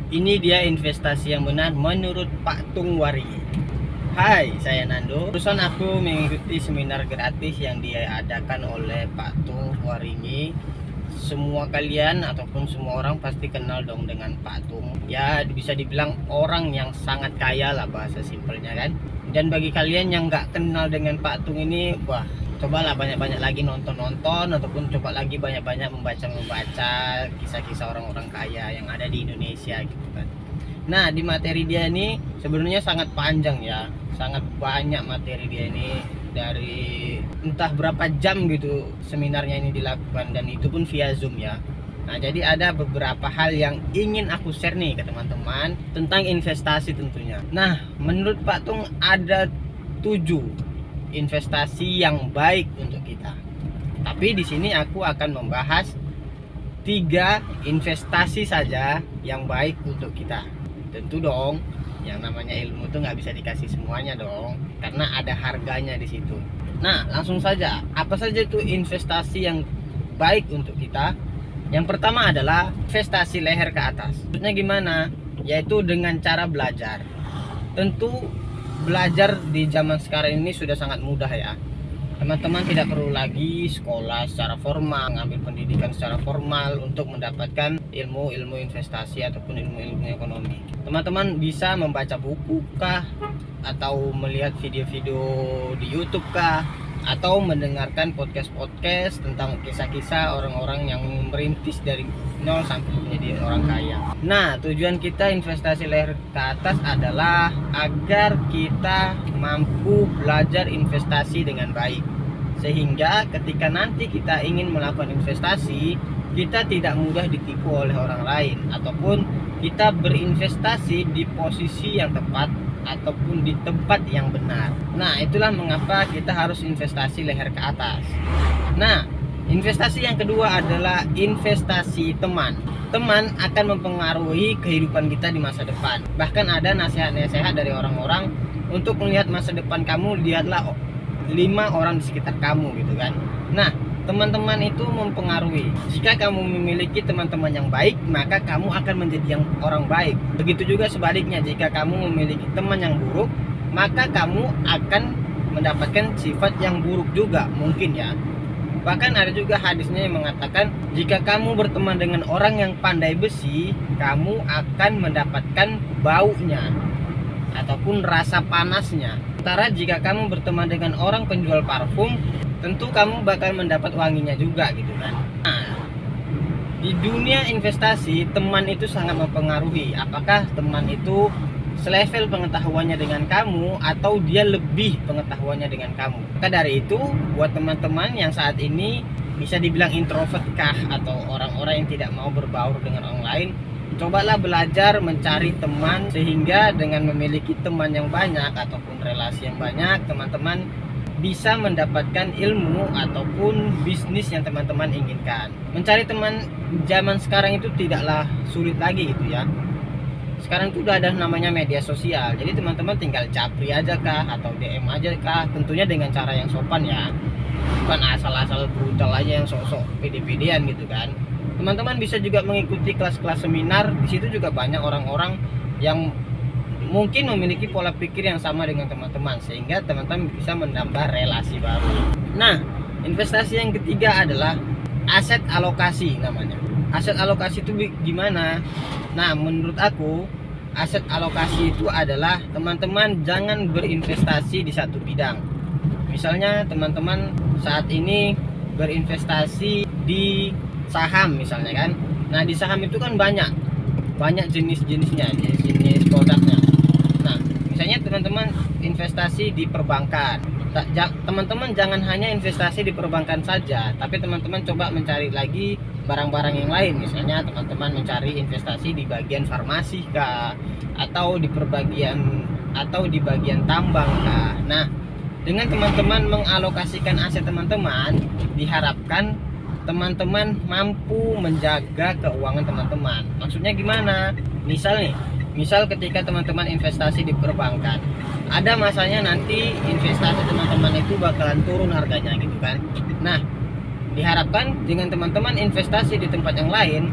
Ini dia investasi yang benar menurut Pak Tung Waringin. Hai, saya Nando. Barusan aku mengikuti seminar gratis yang diadakan oleh Pak Tung Waringin. Semua kalian ataupun semua orang pasti kenal dong dengan Pak Tung. Ya, bisa dibilang orang yang sangat kaya lah bahasa simpelnya kan. Dan bagi kalian yang nggak kenal dengan Pak Tung ini, wah, cobalah banyak-banyak lagi nonton-nonton ataupun coba lagi banyak-banyak membaca kisah-kisah orang-orang kaya yang ada di Indonesia gitu kan. Nah, di materi dia ini sebenarnya sangat panjang ya, sangat banyak materi dia ini, dari entah berapa jam gitu seminarnya ini dilakukan, dan itu pun via Zoom ya. Nah, jadi ada beberapa hal yang ingin aku share nih ke teman-teman tentang investasi tentunya. Nah, menurut Pak Tung ada 7 investasi yang baik untuk kita. Tapi di sini aku akan membahas 3 investasi saja yang baik untuk kita. Tentu dong, yang namanya ilmu tuh nggak bisa dikasih semuanya dong, karena ada harganya di situ. Nah, langsung saja, apa saja itu investasi yang baik untuk kita? Yang pertama adalah investasi leher ke atas. Maksudnya gimana? Yaitu dengan cara belajar. Tentu belajar di zaman sekarang ini sudah sangat mudah ya. Teman-teman tidak perlu lagi sekolah secara formal, mengambil pendidikan secara formal untuk mendapatkan ilmu-ilmu investasi ataupun ilmu-ilmu ekonomi. Teman-teman bisa membaca buku kah, atau melihat video-video di YouTube kah, atau mendengarkan podcast-podcast tentang kisah-kisah orang-orang yang merintis dari nol sampai menjadi orang kaya. Nah, tujuan kita investasi leher ke atas adalah agar kita mampu belajar investasi dengan baik, sehingga ketika nanti kita ingin melakukan investasi, kita tidak mudah ditipu oleh orang lain, ataupun kita berinvestasi di posisi yang tepat ataupun di tempat yang benar. Nah, itulah mengapa kita harus investasi leher ke atas. Nah, investasi yang kedua adalah investasi teman. Teman akan mempengaruhi kehidupan kita di masa depan. Bahkan ada nasihat-nasihat dari orang-orang untuk melihat masa depan kamu, lihatlah 5 orang di sekitar kamu gitu kan. Nah, teman-teman itu mempengaruhi. Jika kamu memiliki teman-teman yang baik, maka kamu akan menjadi yang orang baik. Begitu juga sebaliknya, jika kamu memiliki teman yang buruk, maka kamu akan mendapatkan sifat yang buruk juga mungkin ya. Bahkan ada juga hadisnya yang mengatakan, jika kamu berteman dengan orang yang pandai besi, kamu akan mendapatkan baunya ataupun rasa panasnya. Sementara jika kamu berteman dengan orang penjual parfum, tentu kamu bakal mendapat wanginya juga gitu kan. Nah, di dunia investasi, teman itu sangat mempengaruhi. Apakah teman itu selevel pengetahuannya dengan kamu, atau dia lebih pengetahuannya dengan kamu. Maka dari itu, buat teman-teman yang saat ini bisa dibilang introvert kah, atau orang-orang yang tidak mau berbaur dengan orang lain, cobalah belajar mencari teman, sehingga dengan memiliki teman yang banyak ataupun relasi yang banyak, teman-teman bisa mendapatkan ilmu ataupun bisnis yang teman-teman inginkan. Mencari teman zaman sekarang itu tidaklah sulit lagi gitu ya. Sekarang itu udah ada namanya media sosial. Jadi teman-teman tinggal capri aja kah, atau DM aja kah, tentunya dengan cara yang sopan ya. Bukan asal-asal brutal aja yang sok-sok pede-pedean gitu kan. Teman-teman bisa juga mengikuti kelas-kelas seminar. Di situ juga banyak orang-orang yang mungkin memiliki pola pikir yang sama dengan teman-teman, sehingga teman-teman bisa menambah relasi baru. Nah, investasi yang ketiga adalah aset alokasi namanya. Aset alokasi itu gimana? Nah, menurut aku aset alokasi itu adalah teman-teman jangan berinvestasi di satu bidang. Misalnya teman-teman saat ini berinvestasi di saham misalnya kan. Nah, di saham itu kan banyak jenis-jenisnya, jenis produknya. Nah, misalnya teman-teman investasi di perbankan. Teman-teman jangan hanya investasi di perbankan saja, tapi teman-teman coba mencari lagi barang-barang yang lain. Misalnya teman-teman mencari investasi di bagian farmasi kah, atau di bagian tambang kah. Nah, dengan teman-teman mengalokasikan aset teman-teman, diharapkan teman-teman mampu menjaga keuangan teman-teman. Maksudnya gimana? Misal ketika teman-teman investasi di perbankan, ada masanya nanti investasi teman-teman itu bakalan turun harganya gitu kan. Nah, diharapkan dengan teman-teman investasi di tempat yang lain,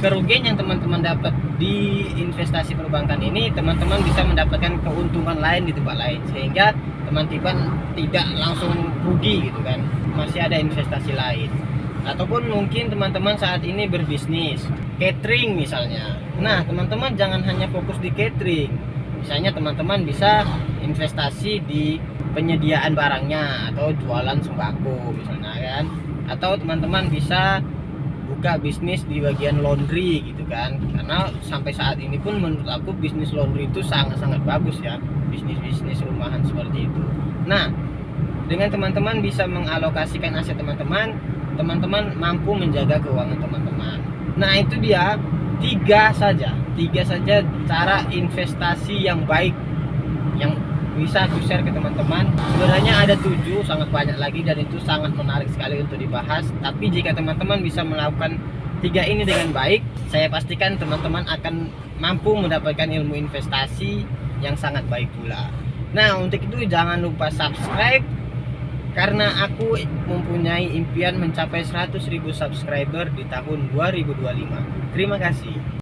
kerugian yang teman-teman dapat di investasi perbankan ini teman-teman bisa mendapatkan keuntungan lain di tempat lain, sehingga teman-teman tidak langsung rugi gitu kan, masih ada investasi lain. Ataupun mungkin teman-teman saat ini berbisnis catering misalnya. Nah, teman-teman jangan hanya fokus di catering. Misalnya teman-teman bisa investasi di penyediaan barangnya atau jualan sembako misalnya kan. Atau teman-teman bisa buka bisnis di bagian laundry gitu kan. Karena sampai saat ini pun menurut aku bisnis laundry itu sangat-sangat bagus ya. Bisnis-bisnis rumahan seperti itu. Nah, dengan teman-teman bisa mengalokasikan aset teman-teman, teman-teman mampu menjaga keuangan teman-teman. Nah, itu dia tiga saja cara investasi yang baik yang bisa aku share ke teman-teman. Sebenarnya ada 7, sangat banyak lagi, dan itu sangat menarik sekali untuk dibahas. Tapi jika teman-teman bisa melakukan 3 ini dengan baik, saya pastikan teman-teman akan mampu mendapatkan ilmu investasi yang sangat baik pula. Nah, untuk itu jangan lupa subscribe, karena aku mempunyai impian mencapai 100.000 subscriber di tahun 2025. Terima kasih.